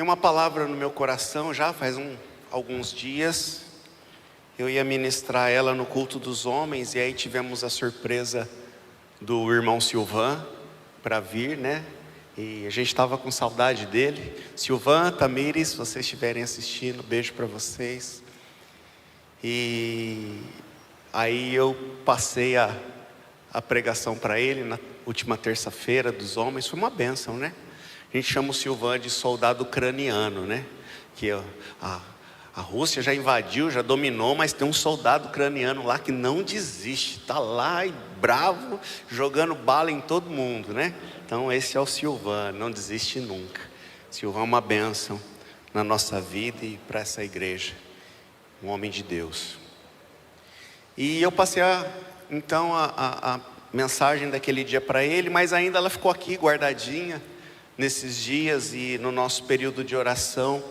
Tem uma palavra no meu coração já faz alguns dias. Eu ia ministrar ela no culto dos homens, e aí tivemos a surpresa do irmão Silvan para vir, né? E a gente estava com saudade dele. Silvan, Tamires, se vocês estiverem assistindo, beijo para vocês. E aí eu passei a pregação para ele na última terça-feira dos homens. Foi uma bênção, né? A gente chama o Silvan de soldado ucraniano, né? Que a Rússia já invadiu, já dominou, mas tem um soldado ucraniano lá que não desiste, está lá e bravo, jogando bala em todo mundo, né? Então esse é o Silvan, não desiste nunca. Silvan é uma bênção na nossa vida e para essa igreja, um homem de Deus. E eu passei então a mensagem daquele dia para ele, mas ainda ela ficou aqui guardadinha nesses dias, e no nosso período de oração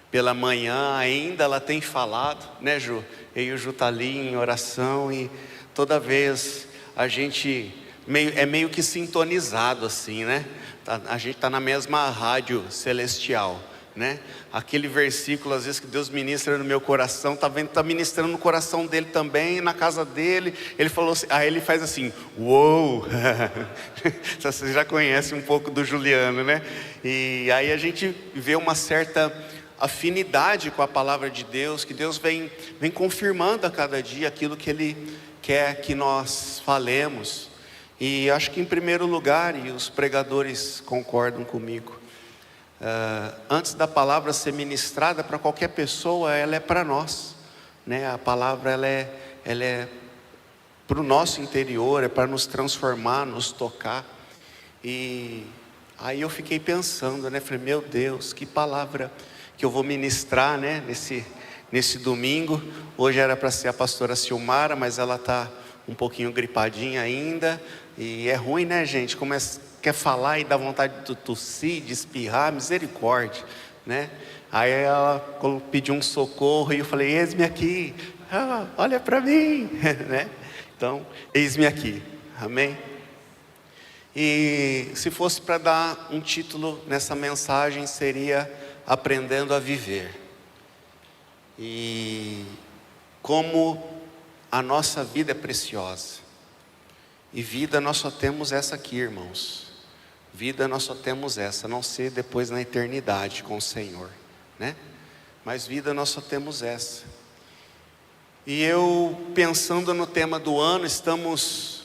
pela manhã ainda ela tem falado, né, Ju? Eu e o Ju tá ali em oração, e toda vez a gente meio que sintonizado assim, né? A gente tá na mesma rádio celestial, né? Aquele versículo às vezes que Deus ministra no meu coração, tá ministrando no coração dele também, na casa dele. Ele falou assim, aí ele faz assim, uou. Você já conhece um pouco do Juliano, né? E aí a gente vê uma certa afinidade com a palavra de Deus, que Deus vem confirmando a cada dia aquilo que Ele quer que nós falemos. E acho que em primeiro lugar, e os pregadores concordam comigo, antes da palavra ser ministrada para qualquer pessoa, ela é para nós, né? A palavra ela é para o nosso interior, é para nos transformar, nos tocar. E aí eu fiquei pensando, né? Falei, meu Deus, que palavra que eu vou ministrar, né? Nesse domingo. Hoje era para ser a pastora Silmara, mas ela está um pouquinho gripadinha ainda, e é ruim, né, gente? Quer falar e dá vontade de tossir, de espirrar, misericórdia, né? Aí ela pediu um socorro, e eu falei, eis-me aqui, olha para mim, né? Então, eis-me aqui, amém? E se fosse para dar um título nessa mensagem, seria Aprendendo a Viver. E como a nossa vida é preciosa. E vida nós só temos essa aqui, irmãos. Vida nós só temos essa, a não ser depois na eternidade com o Senhor, né? Mas vida nós só temos essa. E eu, pensando no tema do ano, estamos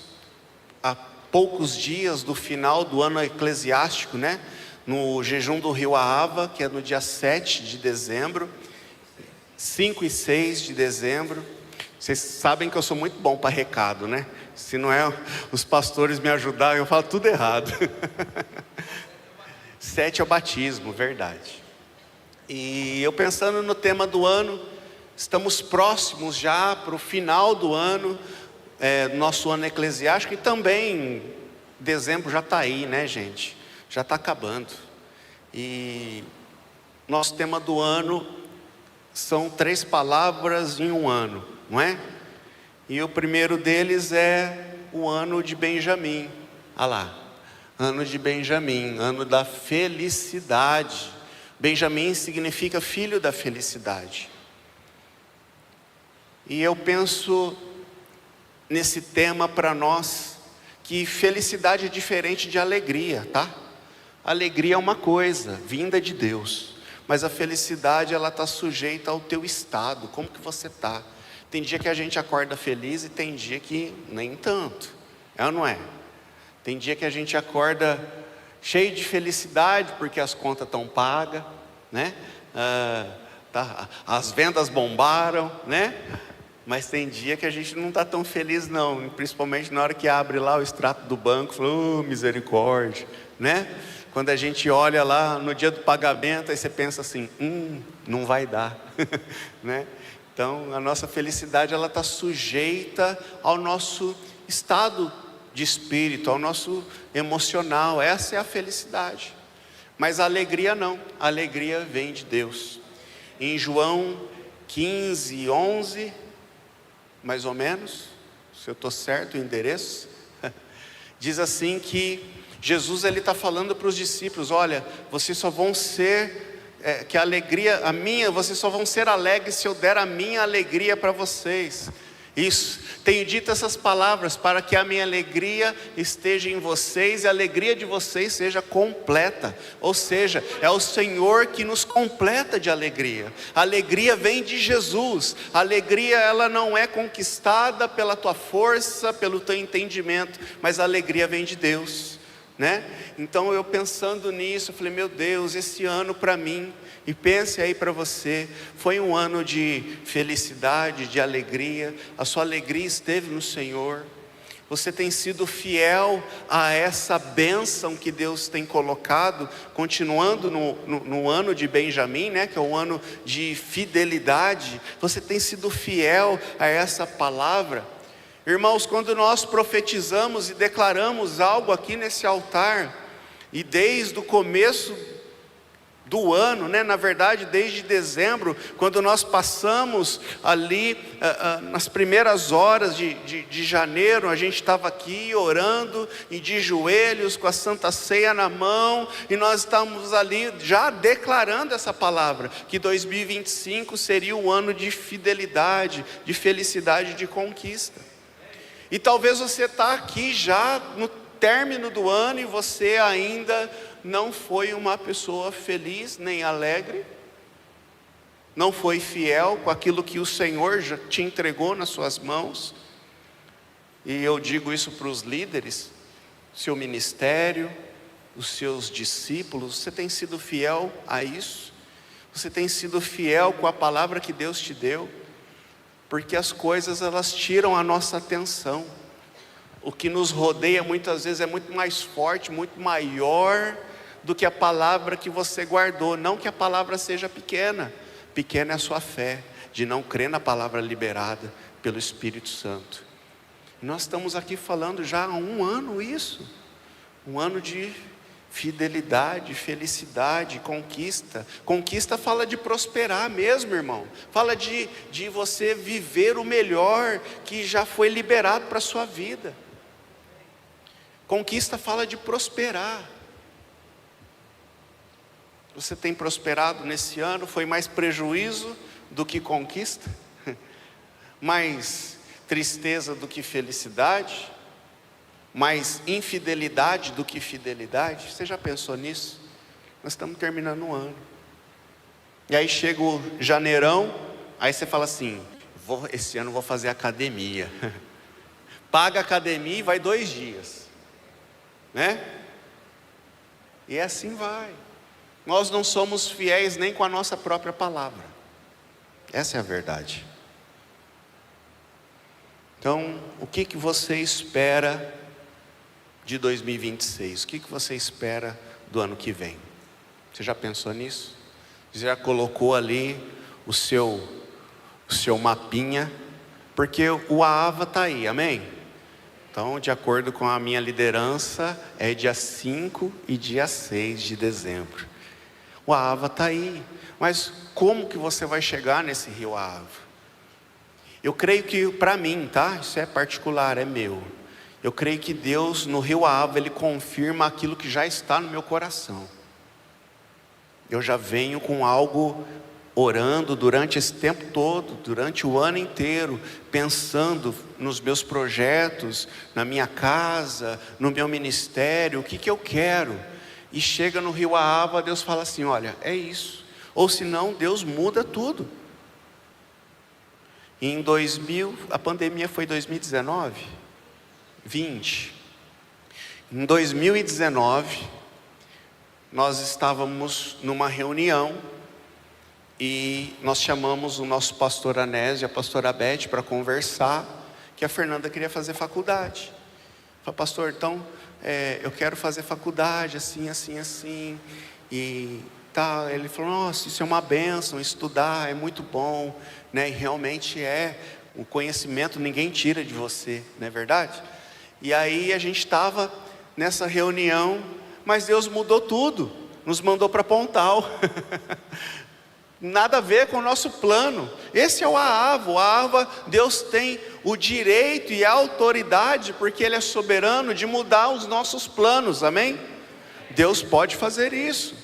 a poucos dias do final do ano eclesiástico, né? No jejum do Rio Ahava, que é no dia 7 de dezembro, 5 e 6 de dezembro. Vocês sabem que eu sou muito bom para recado, né? Se não é os pastores me ajudarem, eu falo tudo errado. 7 é o batismo, verdade. E eu pensando no tema do ano, estamos próximos já para o final do ano, nosso ano eclesiástico, e também dezembro já está aí, né, gente? Já está acabando. E nosso tema do ano são 3 palavras em um ano, não é? E o primeiro deles é o ano de Benjamim. Ah lá, ano de Benjamim, ano da felicidade. Benjamim significa filho da felicidade. E eu penso nesse tema para nós, que felicidade é diferente de alegria, tá? Alegria é uma coisa, vinda de Deus. Mas a felicidade, ela está sujeita ao teu estado, como que você está. Tem dia que a gente acorda feliz e tem dia que nem tanto, é ou não é? Tem dia que a gente acorda cheio de felicidade porque as contas estão pagas, né? As vendas bombaram, né? Mas tem dia que a gente não está tão feliz não, principalmente na hora que abre lá o extrato do banco, fala, oh, misericórdia, né? Quando a gente olha lá no dia do pagamento, aí você pensa assim, não vai dar, né? Então a nossa felicidade, ela está sujeita ao nosso estado de espírito, ao nosso emocional. Essa é a felicidade. Mas a alegria não, a alegria vem de Deus. Em João 15, 11, mais ou menos, se eu estou certo o endereço, diz assim que Jesus está falando para os discípulos, olha, vocês só vão ser que a alegria, a minha, vocês só vão ser alegres se eu der a minha alegria para vocês. Isso, tenho dito essas palavras para que a minha alegria esteja em vocês e a alegria de vocês seja completa. Ou seja, é o Senhor que nos completa de alegria. A alegria vem de Jesus. A alegria, ela não é conquistada pela tua força, pelo teu entendimento, mas a alegria vem de Deus, né? Então eu pensando nisso, eu falei, meu Deus, esse ano para mim, e pense aí para você, foi um ano de felicidade, de alegria. A sua alegria esteve no Senhor. Você tem sido fiel a essa bênção que Deus tem colocado, continuando no ano de Benjamim, né, que é o ano de fidelidade. Você tem sido fiel a essa palavra. Irmãos, quando nós profetizamos e declaramos algo aqui nesse altar, e desde o começo do ano, né? Na verdade desde dezembro, quando nós passamos ali nas primeiras horas de janeiro, a gente estava aqui orando e de joelhos com a Santa Ceia na mão, e nós estamos ali já declarando essa palavra, que 2025 seria um ano de fidelidade, de felicidade, de conquista. E talvez você está aqui já no término do ano e você ainda não foi uma pessoa feliz nem alegre, não foi fiel com aquilo que o Senhor já te entregou nas suas mãos. E eu digo isso para os líderes, seu ministério, os seus discípulos, você tem sido fiel a isso? Você tem sido fiel com a palavra que Deus te deu? Porque as coisas, elas tiram a nossa atenção. O que nos rodeia muitas vezes é muito mais forte, muito maior do que a palavra que você guardou. Não que a palavra seja pequena, pequena é a sua fé de não crer na palavra liberada pelo Espírito Santo. Nós estamos aqui falando já há um ano isso, um ano de fidelidade, felicidade, conquista. Conquista fala de prosperar mesmo, irmão. Fala de você viver o melhor que já foi liberado para a sua vida. Conquista fala de prosperar. Você tem prosperado nesse ano? Foi mais prejuízo do que conquista? Mais tristeza do que felicidade? Mais infidelidade do que fidelidade? Você já pensou nisso? Nós estamos terminando o ano. E aí chega o janeirão, aí você fala assim, esse ano vou fazer academia. Paga a academia e vai 2 dias, né? E assim vai. Nós não somos fiéis nem com a nossa própria palavra. Essa é a verdade. Então, o que você espera de 2026? O que você espera do ano que vem? Você já pensou nisso? Você já colocou ali o seu mapinha? Porque o AAVA está aí, amém? Então, de acordo com a minha liderança, é dia 5 e dia 6 de dezembro. O AAVA está aí, mas como que você vai chegar nesse rio AAVA? Eu creio que para mim, tá? Isso é particular, é meu. Eu creio que Deus no rio AAVA, Ele confirma aquilo que já está no meu coração. Eu já venho com algo orando durante esse tempo todo, durante o ano inteiro, pensando nos meus projetos, na minha casa, no meu ministério, o que eu quero. E chega no rio AAVA, Deus fala assim, olha, é isso. Ou senão Deus muda tudo. Em a pandemia foi 2019, 20. Em 2019, nós estávamos numa reunião e nós chamamos o nosso pastor Anésio e a pastora Beth para conversar, que a Fernanda queria fazer faculdade. Falei, pastor, então eu quero fazer faculdade, assim, e tá. Ele falou, nossa, isso é uma bênção, estudar é muito bom, né? E realmente o conhecimento ninguém tira de você, não é verdade? E aí a gente estava nessa reunião, mas Deus mudou tudo, nos mandou para Pontal, nada a ver com o nosso plano. Esse é o AAVA, Deus tem o direito e a autoridade, porque Ele é soberano, de mudar os nossos planos, amém? Deus pode fazer isso.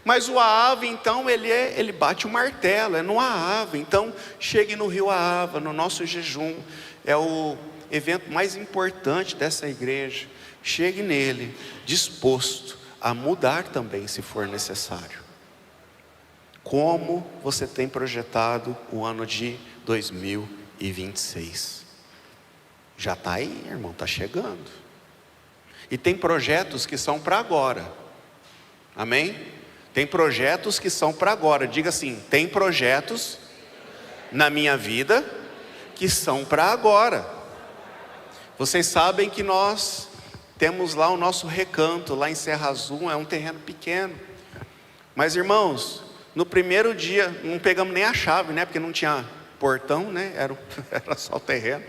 Mas o Aava, então, ele bate o martelo, é no Aava. Então, chegue no Rio Aava, no nosso jejum. É o evento mais importante dessa igreja. Chegue nele, disposto a mudar também, se for necessário. Como você tem projetado o ano de 2026? Já está aí, irmão, está chegando. E tem projetos que são para agora. Amém? Tem projetos que são para agora. Diga assim: tem projetos na minha vida que são para agora. Vocês sabem que nós temos lá o nosso recanto, lá em Serra Azul, é um terreno pequeno. Mas, irmãos, no primeiro dia, não pegamos nem a chave, né? Porque não tinha portão, né? Era só o terreno.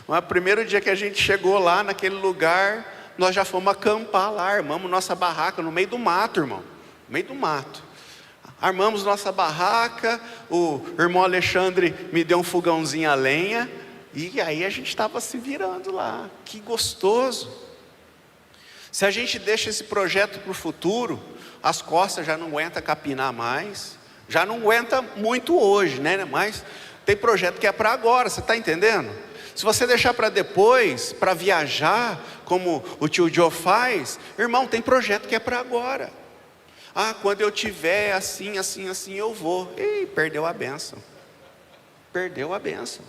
Mas o primeiro dia que a gente chegou lá naquele lugar, nós já fomos acampar lá, armamos nossa barraca no meio do mato, irmão. No meio do mato. Armamos nossa barraca, o irmão Alexandre me deu um fogãozinho a lenha, e aí a gente estava se virando lá. Que gostoso. Se a gente deixa esse projeto para o futuro, as costas já não aguentam capinar mais, já não aguenta muito hoje, né? Mas tem projeto que é para agora, você está entendendo? Se você deixar para depois, para viajar, como o tio Joe faz, irmão, tem projeto que é para agora. Ah, quando eu tiver assim, assim, assim, eu vou. Ih, perdeu a bênção. Perdeu a bênção.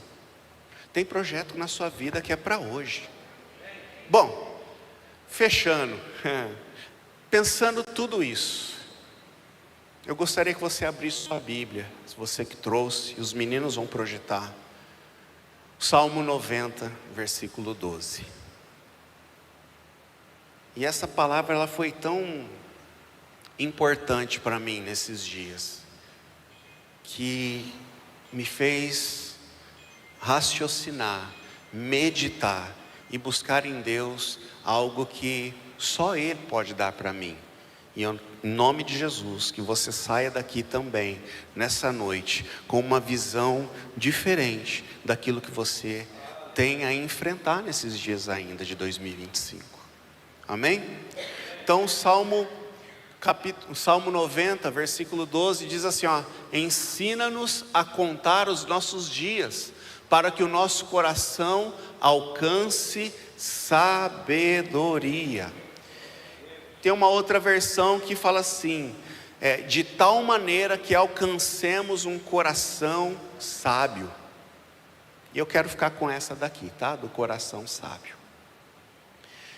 Tem projeto na sua vida que é para hoje. Bom, fechando, pensando tudo isso, eu gostaria que você abrisse sua Bíblia, se você que trouxe, e os meninos vão projetar. Salmo 90, versículo 12. E essa palavra, ela foi tão importante para mim nesses dias, que me fez raciocinar, meditar e buscar em Deus algo que só Ele pode dar para mim. E em nome de Jesus, que você saia daqui também, nessa noite, com uma visão diferente daquilo que você tem a enfrentar nesses dias ainda de 2025. Amém? Então, Salmo 90, versículo 12, diz assim, ó: ensina-nos a contar os nossos dias, para que o nosso coração alcance sabedoria. Tem uma outra versão que fala assim, de tal maneira que alcancemos um coração sábio. E eu quero ficar com essa daqui, tá? Do coração sábio.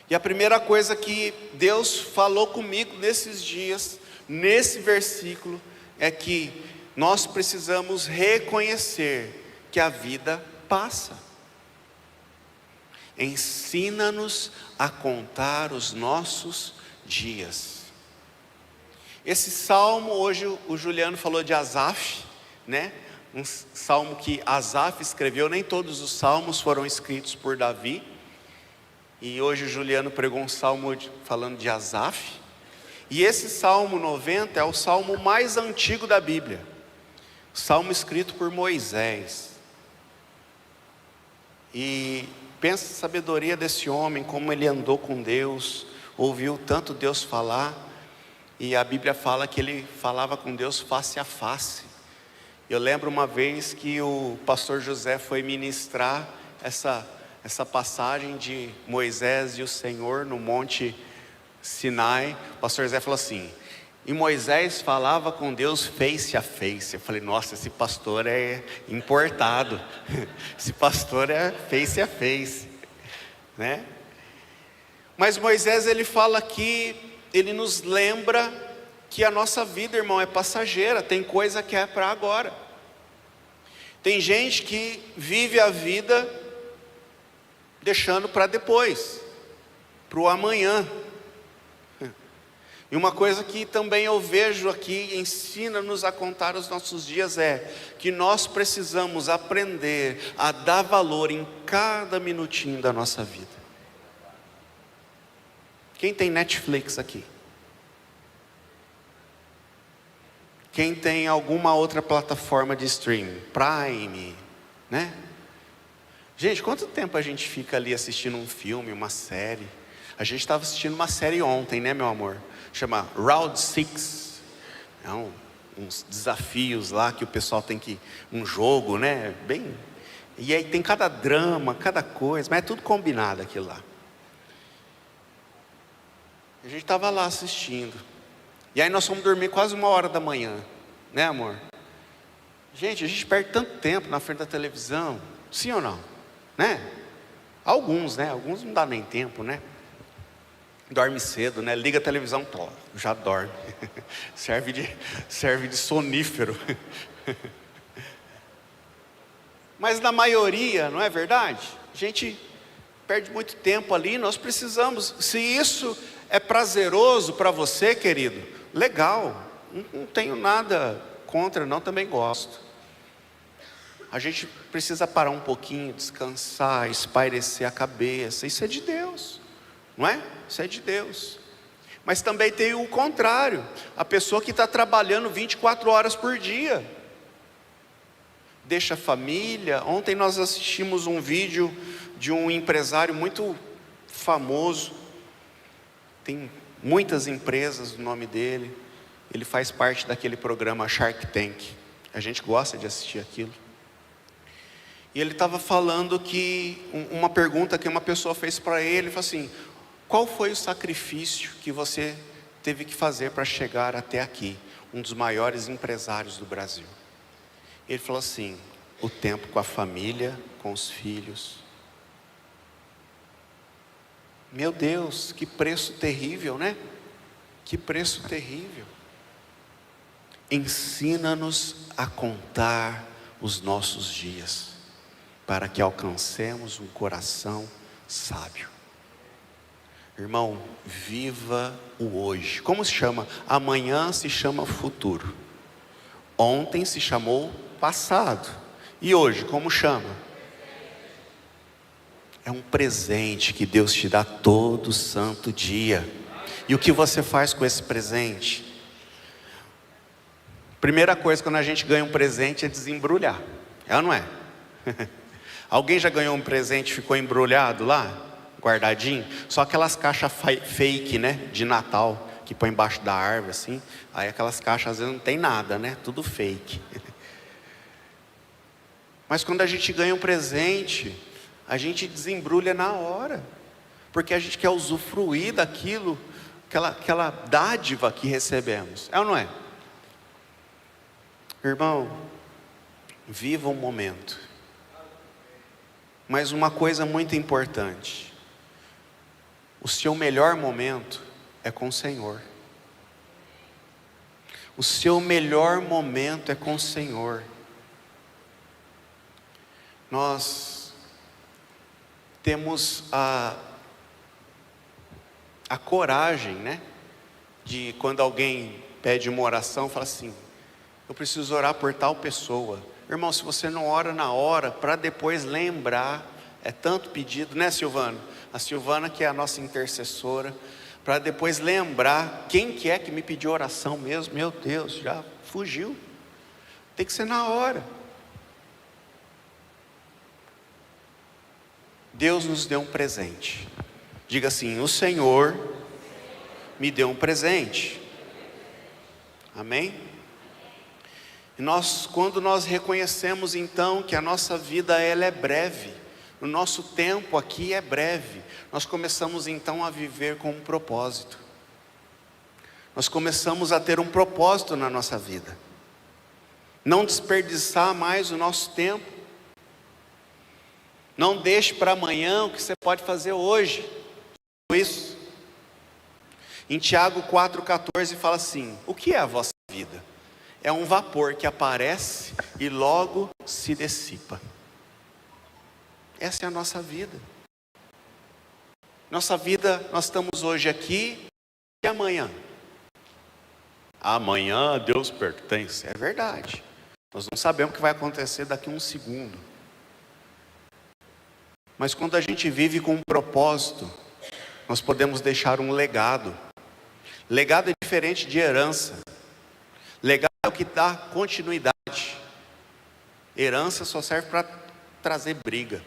E a primeira coisa que Deus falou comigo nesses dias, nesse versículo, é que nós precisamos reconhecer que a vida passa. Ensina-nos a contar os nossos dias. Esse salmo, hoje o Juliano falou de Asaf, né? Um salmo que Asaf escreveu. Nem todos os salmos foram escritos por Davi. E hoje o Juliano pregou um salmo falando de Asaf. E esse Salmo 90 é o salmo mais antigo da Bíblia. Salmo escrito por Moisés. E pensa a sabedoria desse homem, como ele andou com Deus, ouviu tanto Deus falar. E a Bíblia fala que ele falava com Deus face a face. Eu lembro uma vez que o pastor José foi ministrar essa passagem de Moisés e o Senhor no Monte Sinai. O pastor José falou assim: e Moisés falava com Deus face a face. Eu falei: nossa, esse pastor é importado. Esse pastor é face a face, né? Mas Moisés, ele fala aqui, ele nos lembra que a nossa vida, irmão, é passageira. Tem coisa que é para agora. Tem gente que vive a vida deixando para depois, para o amanhã. E uma coisa que também eu vejo aqui, ensina-nos a contar os nossos dias, é que nós precisamos aprender a dar valor em cada minutinho da nossa vida. Quem tem Netflix aqui? Quem tem alguma outra plataforma de streaming? Prime, né? Gente, quanto tempo a gente fica ali assistindo um filme, uma série? A gente estava assistindo uma série ontem, né, meu amor? Chama Round 6. É uns desafios lá que o pessoal tem um jogo, né? E aí tem cada drama, cada coisa, mas é tudo combinado aquilo lá. A gente estava lá assistindo. E aí nós fomos dormir quase 1h da manhã, né, amor? Gente, a gente perde tanto tempo na frente da televisão, sim ou não? Né? Alguns, né? Alguns não dá nem tempo, né? Dorme cedo, né? Liga a televisão, já dorme. serve de sonífero. Mas na maioria, não é verdade? A gente perde muito tempo ali. Nós precisamos, se isso é prazeroso para você, querido, legal, não tenho nada contra, não, também gosto. A gente precisa parar um pouquinho, descansar, espairecer a cabeça. Isso é de Deus, não é? Isso é de Deus. Mas também tem o contrário, a pessoa que está trabalhando 24 horas por dia, deixa a família. Ontem nós assistimos um vídeo de um empresário muito famoso, tem muitas empresas no nome dele, ele faz parte daquele programa Shark Tank, a gente gosta de assistir aquilo. E ele estava falando que, uma pergunta que uma pessoa fez para ele, falou assim: qual foi o sacrifício que você teve que fazer para chegar até aqui, um dos maiores empresários do Brasil? Ele falou assim: o tempo com a família, com os filhos. Meu Deus, que preço terrível, né? Que preço terrível. Ensina-nos a contar os nossos dias, para que alcancemos um coração sábio. Irmão, viva o hoje. Como se chama? Amanhã se chama futuro. Ontem se chamou passado. E hoje, como chama? É um presente que Deus te dá todo santo dia. E o que você faz com esse presente? Primeira coisa, quando a gente ganha um presente, é desembrulhar. É ou não é? Alguém já ganhou um presente e ficou embrulhado lá? Guardadinho? Só aquelas caixas fake, né? De Natal, que põe embaixo da árvore assim. Aí aquelas caixas às vezes não tem nada, né? Tudo fake. Mas quando a gente ganha um presente, a gente desembrulha na hora, porque a gente quer usufruir daquilo, aquela dádiva que recebemos. É ou não é? Irmão, viva o momento. Mas uma coisa muito importante: o seu melhor momento é com o Senhor. O seu melhor momento é com o Senhor. Nós temos a coragem, né? De quando alguém pede uma oração, fala assim: eu preciso orar por tal pessoa. Irmão, se você não ora na hora, para depois lembrar, é tanto pedido, né, Silvana? A Silvana, que é a nossa intercessora, para depois lembrar quem que é que me pediu oração mesmo. Meu Deus, já fugiu. Tem que ser na hora. Deus nos deu um presente. Diga assim: o Senhor me deu um presente. Amém? E quando nós reconhecemos então que a nossa vida ela é breve, o nosso tempo aqui é breve, nós começamos então a viver com um propósito. Nós começamos a ter um propósito na nossa vida. Não desperdiçar mais o nosso tempo. Não deixe para amanhã o que você pode fazer hoje. Isso. Em Tiago 4,14 fala assim: o que é a vossa vida? É um vapor que aparece e logo se dissipa. Essa é a nossa vida. Nossa vida, nós estamos hoje aqui e amanhã. Amanhã a Deus pertence. É verdade. Nós não sabemos o que vai acontecer daqui a um segundo. Mas quando a gente vive com um propósito, nós podemos deixar um legado. Legado é diferente de herança. Legado é o que dá continuidade. Herança só serve para trazer briga.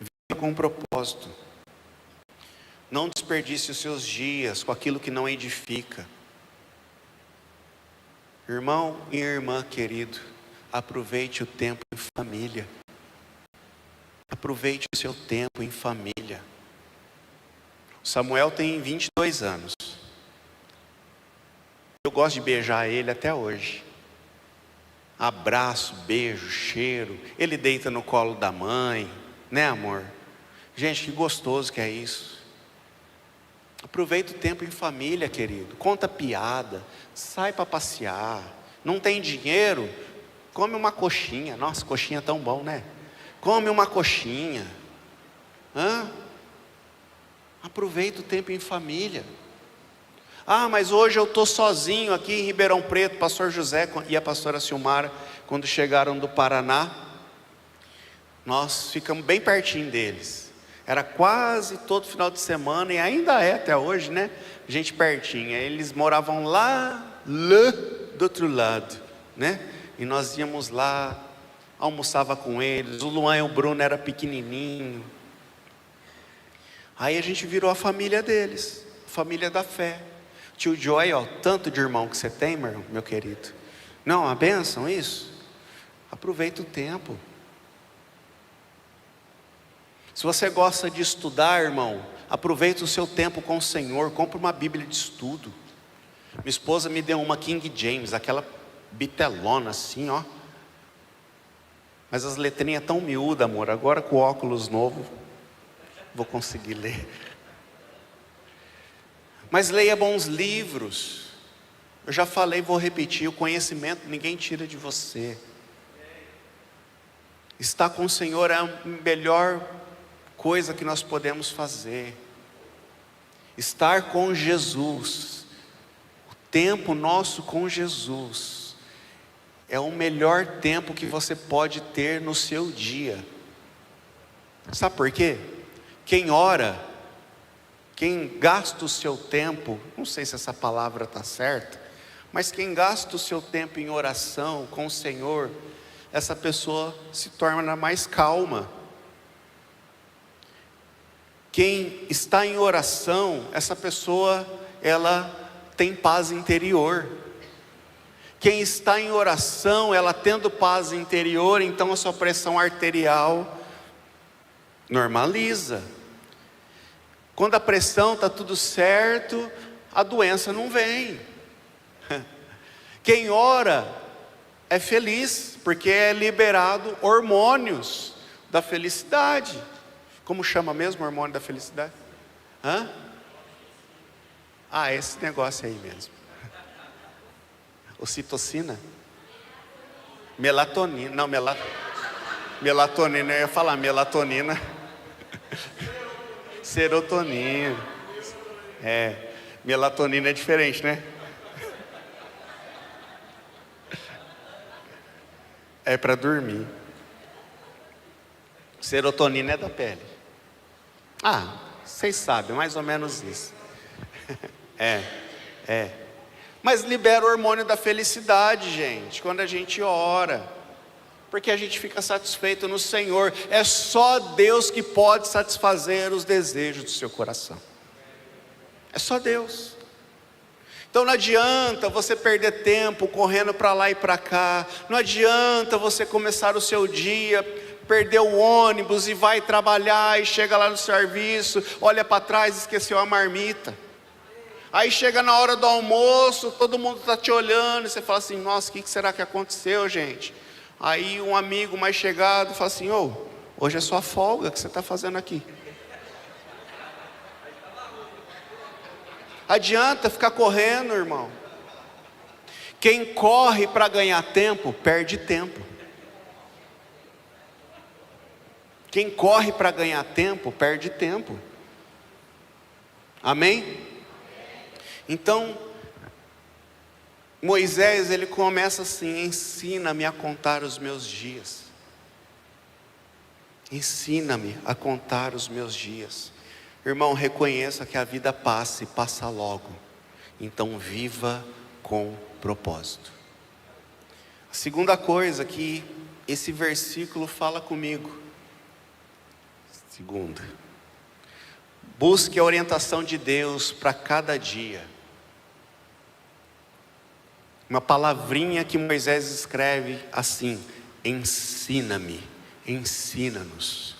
Viva com um propósito. Não desperdice os seus dias com aquilo que não edifica. Irmão e irmã querido, aproveite o tempo em família. Aproveite o seu tempo em família. Samuel tem 22 anos. Eu gosto de beijar ele até hoje. Abraço, beijo, cheiro. Ele deita no colo da mãe, né, amor? Gente, que gostoso que é isso. Aproveita o tempo em família, querido. Conta piada, sai para passear. Não tem dinheiro? Come uma coxinha. Nossa, coxinha é tão bom, né? Come uma coxinha. Aproveita o tempo em família. Ah, mas hoje eu estou sozinho aqui em Ribeirão Preto. Pastor José e a pastora Silmara, quando chegaram do Paraná, nós ficamos bem pertinho deles. Era quase todo final de semana, e ainda é até hoje, né? Gente pertinho. Eles moravam lá do outro lado, né? E nós íamos lá, almoçava com eles. O Luan e o Bruno eram pequenininho. Aí a gente virou a família deles, a família da fé. Tio Joy, ó, tanto de irmão que você tem, meu querido. Não, a bênção isso. Aproveita o tempo. Se você gosta de estudar, irmão, aproveita o seu tempo com o Senhor. Compre uma Bíblia de estudo. Minha esposa me deu uma King James, aquela bitelona assim, ó. Mas as letrinhas tão miúdas, amor. Agora com o óculos novo, vou conseguir ler. Mas leia bons livros. Eu já falei, vou repetir, o conhecimento ninguém tira de você. Estar com o Senhor é a melhor coisa que nós podemos fazer. Estar com Jesus, o tempo nosso com Jesus, é o melhor tempo que você pode ter no seu dia. Sabe por quê? Quem ora, quem gasta o seu tempo, não sei se essa palavra está certa, mas quem gasta o seu tempo em oração com o Senhor, essa pessoa se torna mais calma. Quem está em oração, essa pessoa, ela tem paz interior. Quem está em oração, ela tendo paz interior, então a sua pressão arterial normaliza. Quando a pressão está tudo certo, a doença não vem. Quem ora é feliz, porque é liberado hormônios da felicidade. Como chama mesmo o hormônio da felicidade? Esse negócio aí mesmo. Ocitocina? Melatonina. Não, melatonina, eu ia falar melatonina. Serotonina. Melatonina é diferente, né? É para dormir. Serotonina é da pele. Vocês sabem, mais ou menos isso. Mas libera o hormônio da felicidade, gente, quando a gente ora, porque a gente fica satisfeito no Senhor. É só Deus que pode satisfazer os desejos do seu coração. É só Deus. Então não adianta você perder tempo correndo para lá e para cá. Não adianta você começar o seu dia, perder o ônibus e vai trabalhar e chega lá no serviço, olha para trás e esqueceu a marmita. Aí chega na hora do almoço, todo mundo está te olhando, e você fala assim: nossa, o que será que aconteceu, gente? Aí um amigo mais chegado fala assim: hoje é sua folga, o que você está fazendo aqui? Adianta ficar correndo, irmão. Quem corre para ganhar tempo, perde tempo. Quem corre para ganhar tempo, perde tempo. Amém? Então, Moisés, ele começa assim: ensina-me a contar os meus dias. Ensina-me a contar os meus dias. Irmão, reconheça que a vida passa e passa logo. Então viva com propósito. A segunda coisa que esse versículo fala comigo. Segunda. Busque a orientação de Deus para cada dia. Uma palavrinha que Moisés escreve assim: ensina-me, ensina-nos.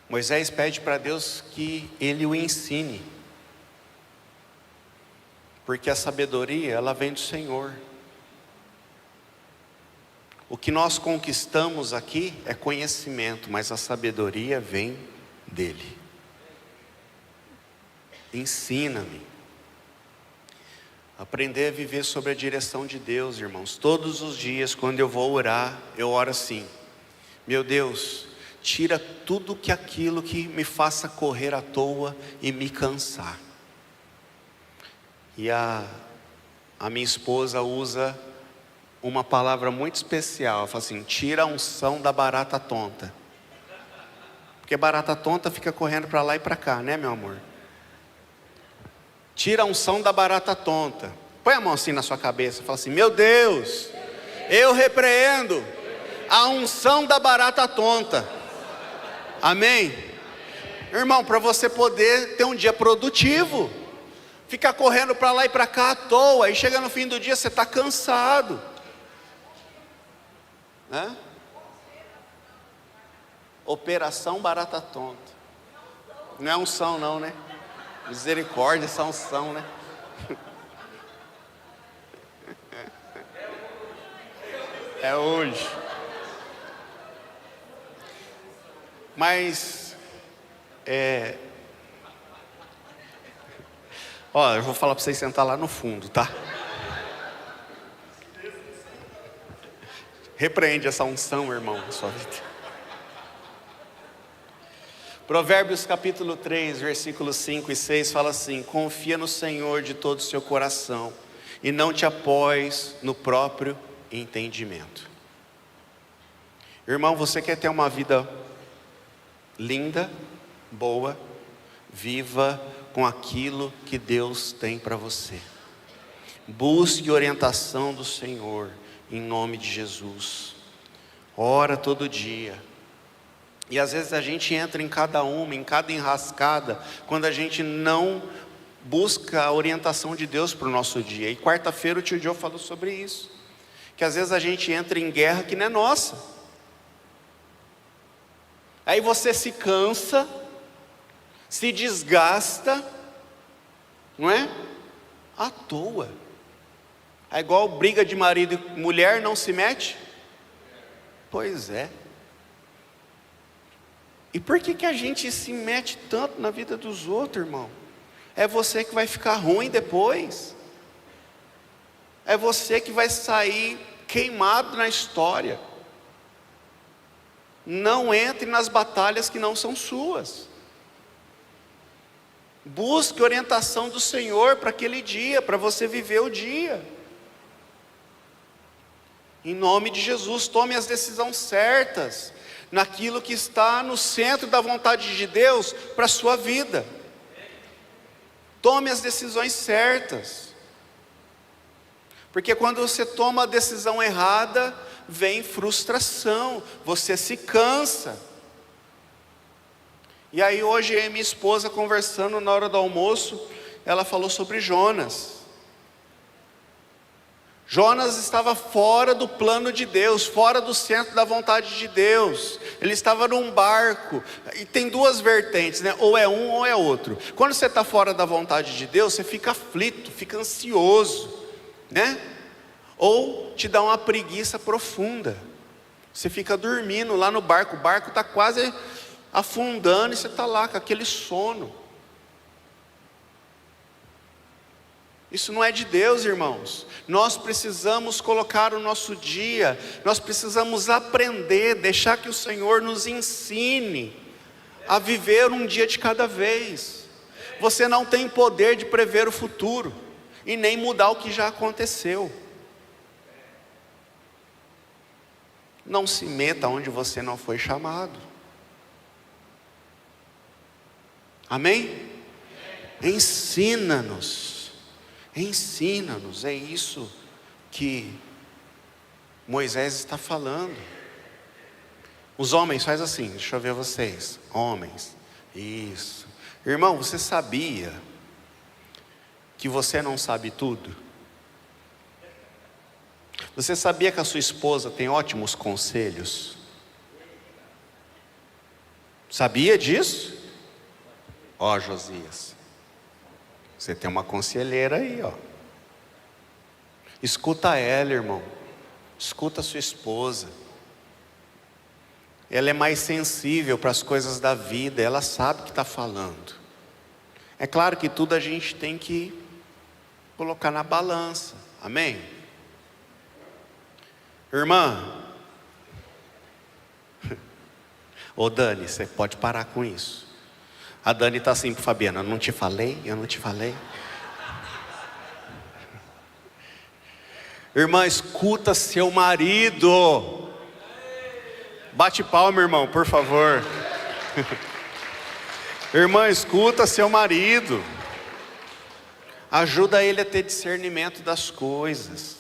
Moisés pede para Deus que ele o ensine, porque a sabedoria, ela vem do Senhor. O que nós conquistamos aqui é conhecimento, mas a sabedoria vem dele. Ensina-me. Aprender a viver sob a direção de Deus, irmãos. Todos os dias, quando eu vou orar, eu oro assim: meu Deus, tira tudo aquilo que me faça correr à toa e me cansar. E a minha esposa usa uma palavra muito especial. Ela fala assim: tira a unção da barata tonta. Porque barata tonta fica correndo para lá e para cá, né, meu amor? Tira a unção da barata tonta. Põe a mão assim na sua cabeça, fala assim: meu Deus, eu repreendo a unção da barata tonta. Amém? Irmão, para você poder ter um dia produtivo, ficar correndo para lá e para cá à toa, e chega no fim do dia você está cansado, né? Operação barata tonta. Não é unção não, né? Misericórdia, essa unção, né? É hoje. Mas eu vou falar para vocês sentar lá no fundo, tá? Repreende essa unção, irmão, na sua vida. Provérbios capítulo 3, versículos 5 e 6 fala assim: confia no Senhor de todo o seu coração e não te apoies no próprio entendimento. Irmão, você quer ter uma vida linda, boa, viva com aquilo que Deus tem para você. Busque orientação do Senhor em nome de Jesus. Ora todo dia. E às vezes a gente entra em cada enrascada, quando a gente não busca a orientação de Deus para o nosso dia. E quarta-feira o tio Joe falou sobre isso, que às vezes a gente entra em guerra que não é nossa. Aí você se cansa, se desgasta, não é? À toa. É igual briga de marido e mulher, não se mete? Pois é. E por que a gente se mete tanto na vida dos outros, irmão? É você que vai ficar ruim depois. É você que vai sair queimado na história. Não entre nas batalhas que não são suas. Busque orientação do Senhor para aquele dia, para você viver o dia. Em nome de Jesus, tome as decisões certas naquilo que está no centro da vontade de Deus para a sua vida. Tome as decisões certas, porque quando você toma a decisão errada, vem frustração, você se cansa. E aí hoje eu e minha esposa conversando na hora do almoço, ela falou sobre Jonas. Jonas estava fora do plano de Deus, fora do centro da vontade de Deus. Ele estava num barco, e tem duas vertentes, né? Ou é um ou é outro. Quando você está fora da vontade de Deus, você fica aflito, fica ansioso, né? Ou te dá uma preguiça profunda. Você fica dormindo lá no barco, o barco está quase afundando e você está lá com aquele sono. Isso não é de Deus, irmãos. Nós precisamos colocar o nosso dia, nós precisamos aprender, deixar que o Senhor nos ensine a viver um dia de cada vez. Você não tem poder de prever o futuro e nem mudar o que já aconteceu. Não se meta onde você não foi chamado. Amém? Ensina-nos. Ensina-nos, é isso que Moisés está falando. Os homens, faz assim, deixa eu ver vocês, homens, isso. Irmão, você sabia que você não sabe tudo? Você sabia que a sua esposa tem ótimos conselhos? Sabia disso? Ó, Josias, você tem uma conselheira aí, ó. Escuta ela, irmão. Escuta a sua esposa. Ela é mais sensível para as coisas da vida, ela sabe o que está falando. É claro que tudo a gente tem que colocar na balança, amém? Irmã, ô Dani, você pode parar com isso. A Dani está assim para Fabiana, eu não te falei? Irmã, escuta seu marido. Bate palma, irmão, por favor. Irmã, escuta seu marido. Ajuda ele a ter discernimento das coisas.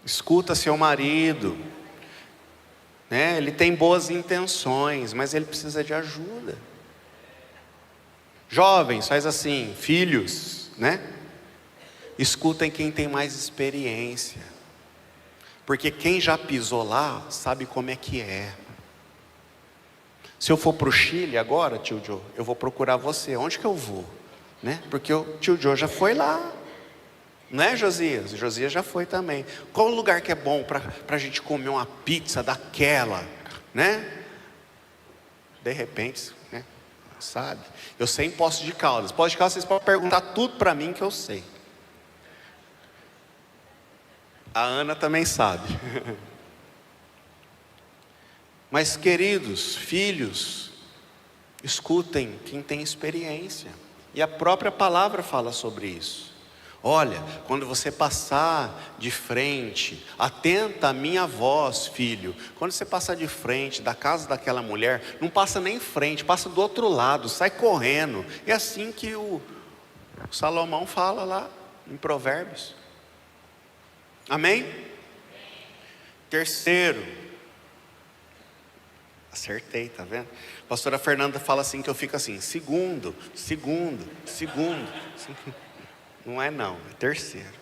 Escuta seu marido. Ele tem boas intenções, mas ele precisa de ajuda. Jovens, faz assim, filhos, escutem quem tem mais experiência. Porque quem já pisou lá, sabe como é que é. Se eu for para o Chile agora, tio Joe, eu vou procurar você. Onde que eu vou? Porque o tio Joe já foi lá. Não é, Josias? Josias já foi também. Qual o lugar que é bom para a gente comer uma pizza daquela? De repente, sabe? Eu sei em Poços de Caldas. Poços de Caldas, vocês podem perguntar tudo para mim que eu sei. A Ana também sabe. Mas queridos, filhos, escutem quem tem experiência. E a própria palavra fala sobre isso. Olha, quando você passar de frente, atenta à minha voz, filho. Quando você passar de frente da casa daquela mulher, não passa nem em frente, passa do outro lado, sai correndo. É assim que o Salomão fala lá em Provérbios. Amém? Terceiro, acertei, tá vendo? A pastora Fernanda fala assim que eu fico assim, segundo. Não é não, é terceiro.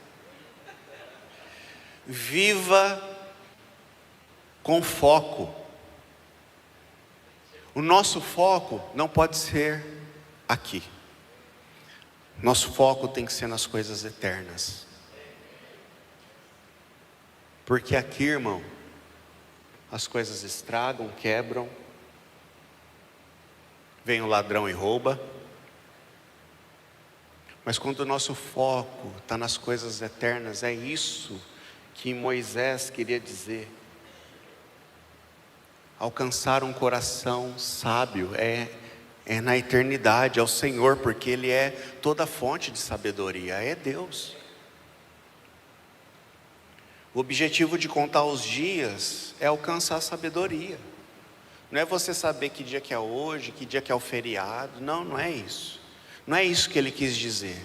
Viva com foco. O nosso foco não pode ser aqui. Nosso foco tem que ser nas coisas eternas. Porque aqui, irmão, as coisas estragam, quebram. Vem o ladrão e rouba. Mas quando o nosso foco está nas coisas eternas, é isso que Moisés queria dizer. Alcançar um coração sábio é na eternidade, é o Senhor, porque Ele é toda a fonte de sabedoria, é Deus. O objetivo de contar os dias é alcançar a sabedoria. Não é você saber que dia que é hoje, que dia que é o feriado, não é isso. Não é isso que ele quis dizer.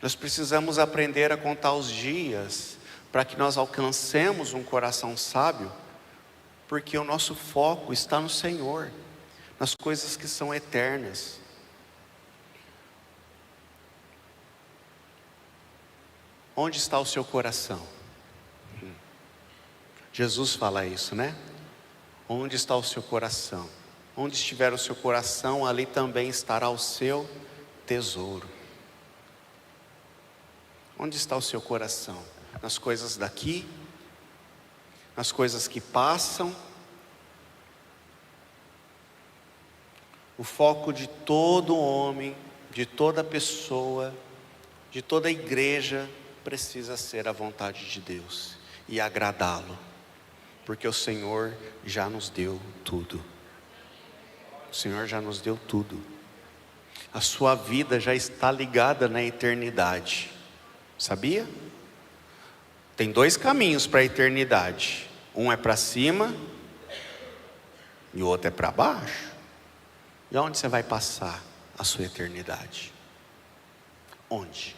Nós precisamos aprender a contar os dias para que nós alcancemos um coração sábio, porque o nosso foco está no Senhor, nas coisas que são eternas. Onde está o seu coração? Jesus fala isso, Onde está o seu coração? Onde estiver o seu coração, ali também estará o seu tesouro. Onde está o seu coração? Nas coisas daqui? Nas coisas que passam? O foco de todo homem, de toda pessoa, de toda igreja, precisa ser a vontade de Deus e agradá-lo, porque o Senhor já nos deu tudo. O Senhor já nos deu tudo. A sua vida já está ligada na eternidade. Sabia? Tem dois caminhos para a eternidade. Um é para cima e o outro é para baixo. E onde você vai passar a sua eternidade? Onde?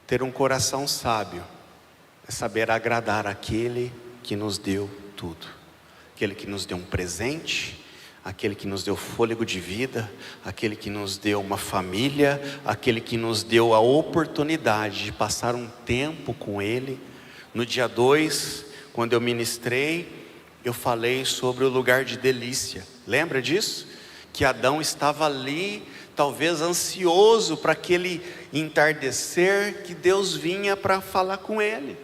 Ter um coração sábio é saber agradar aquele que nos deu tudo. aquele que nos deu um presente, aquele que nos deu fôlego de vida, aquele que nos deu uma família, aquele que nos deu a oportunidade de passar um tempo com Ele. No dia 2, quando eu ministrei, eu falei sobre o lugar de delícia. Lembra disso? Que Adão estava ali, talvez ansioso para aquele entardecer que Deus vinha para falar com ele.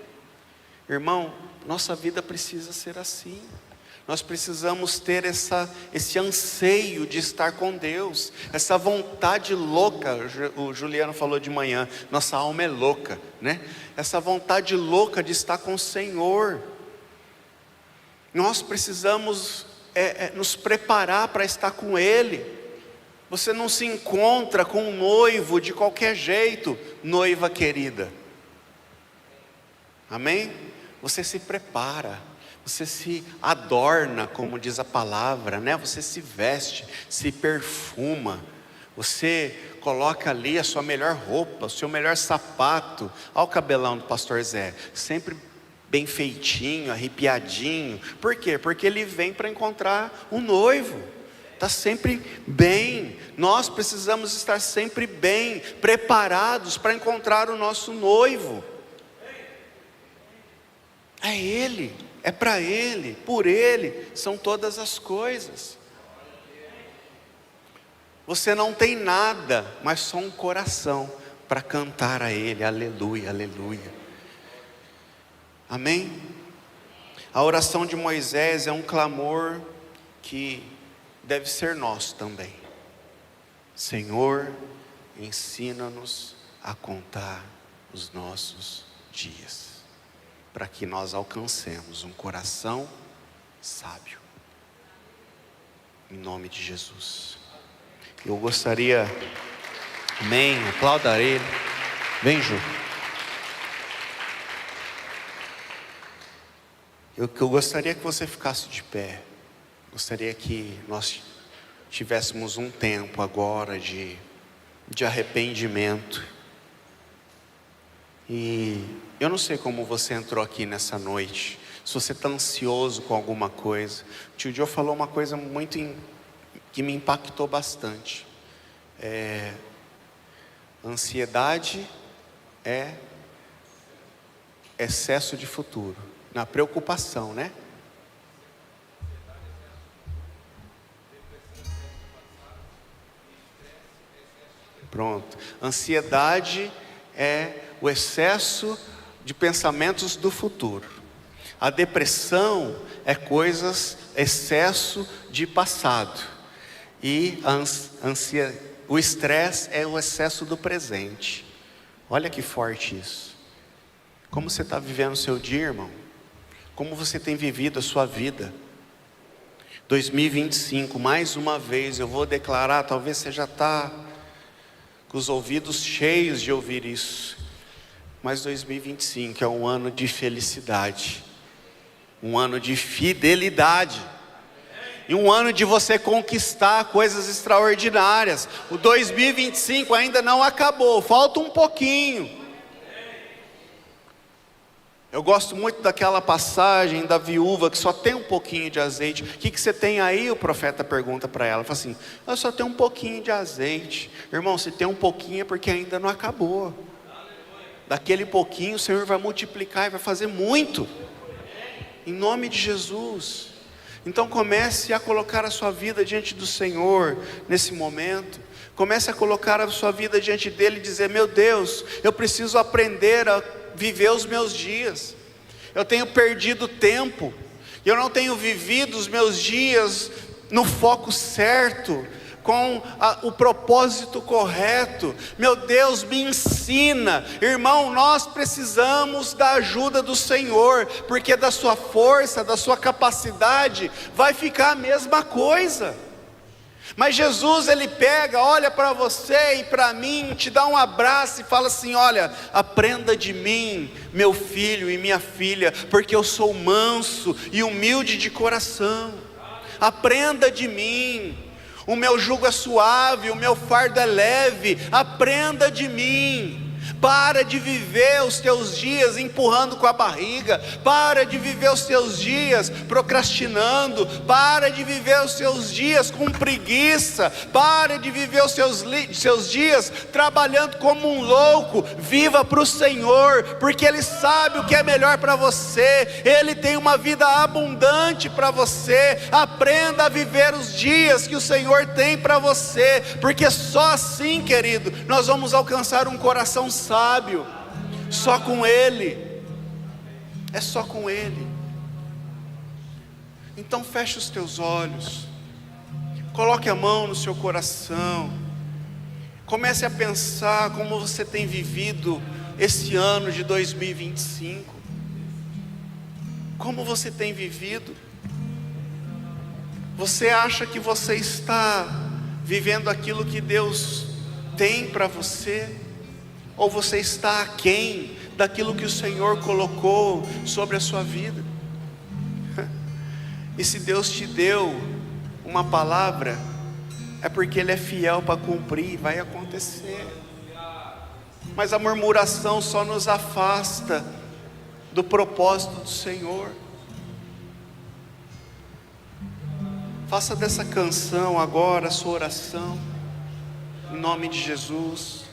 Irmão, nossa vida precisa ser assim. Nós precisamos ter esse anseio de estar com Deus, essa vontade louca. O Juliano falou de manhã, nossa alma é louca, né? Essa vontade louca de estar com o Senhor. Nós precisamos nos preparar para estar com Ele. Você não se encontra com um noivo de qualquer jeito, noiva querida. Amém? Você se prepara, você se adorna, como diz a palavra, né? Você se veste, se perfuma, você coloca ali a sua melhor roupa, o seu melhor sapato. Olha o cabelão do pastor Zé, sempre bem feitinho, arrepiadinho. Por quê? Porque ele vem para encontrar um noivo. Está sempre bem. Nós precisamos estar sempre bem, preparados para encontrar o nosso noivo. É Ele, é para Ele, por Ele são todas as coisas. Você não tem nada, mas só um coração para cantar a Ele. Aleluia, aleluia. Amém? A oração de Moisés é um clamor que deve ser nosso também. Senhor, ensina-nos a contar os nossos dias, para que nós alcancemos um coração sábio. Em nome de Jesus. Eu gostaria, amém, aplauda Ele. Vem, Ju. Eu gostaria que você ficasse de pé. Gostaria que nós tivéssemos um tempo agora de arrependimento. E eu não sei como você entrou aqui nessa noite. Se você está ansioso com alguma coisa. O tio Joe falou uma coisa que me impactou bastante. Ansiedade é excesso de futuro. Na preocupação, né? Pronto. Ansiedade é o excesso de pensamentos do futuro. A depressão é excesso de passado. E o estresse é o excesso do presente. Olha que forte isso. Como você está vivendo o seu dia, irmão? Como você tem vivido a sua vida? 2025, mais uma vez eu vou declarar, talvez você já está com os ouvidos cheios de ouvir isso, mas 2025 é um ano de felicidade, um ano de fidelidade, e um ano de você conquistar coisas extraordinárias. O 2025 ainda não acabou, falta um pouquinho. Eu gosto muito daquela passagem da viúva que só tem um pouquinho de azeite. O que você tem aí? O profeta pergunta para ela. Fala assim, eu só tenho um pouquinho de azeite. Irmão, se tem um pouquinho é porque ainda não acabou. Daquele pouquinho o Senhor vai multiplicar e vai fazer muito. Em nome de Jesus. Então comece a colocar a sua vida diante do Senhor nesse momento. Comece a colocar a sua vida diante dele e dizer, meu Deus, eu preciso aprender a viver os meus dias. Eu tenho perdido tempo, eu não tenho vivido os meus dias no foco certo, com o propósito correto. Meu Deus, me ensina. Irmão, nós precisamos da ajuda do Senhor, porque da sua força, da sua capacidade, vai ficar a mesma coisa. Mas Jesus, Ele pega, olha para você e para mim, te dá um abraço e fala assim, olha, aprenda de mim, meu filho e minha filha, porque eu sou manso e humilde de coração. Aprenda de mim, o meu jugo é suave, o meu fardo é leve, aprenda de mim. Para de viver os teus dias empurrando com a barriga. Para de viver os teus dias procrastinando. Para de viver os teus dias com preguiça. Para de viver os seus dias trabalhando como um louco. Viva para o Senhor, porque Ele sabe o que é melhor para você. Ele tem uma vida abundante para você. Aprenda a viver os dias que o Senhor tem para você, porque só assim, querido, nós vamos alcançar um coração sábio. Só com Ele. É só com Ele. Então feche os teus olhos, coloque a mão no seu coração, comece a pensar como você tem vivido esse ano de 2025. Como você tem vivido? Você acha que você está vivendo aquilo que Deus tem para você? Ou você está aquém daquilo que o Senhor colocou sobre a sua vida? E se Deus te deu uma palavra, é porque Ele é fiel para cumprir, vai acontecer. Mas a murmuração só nos afasta do propósito do Senhor. Faça dessa canção agora a sua oração, em nome de Jesus.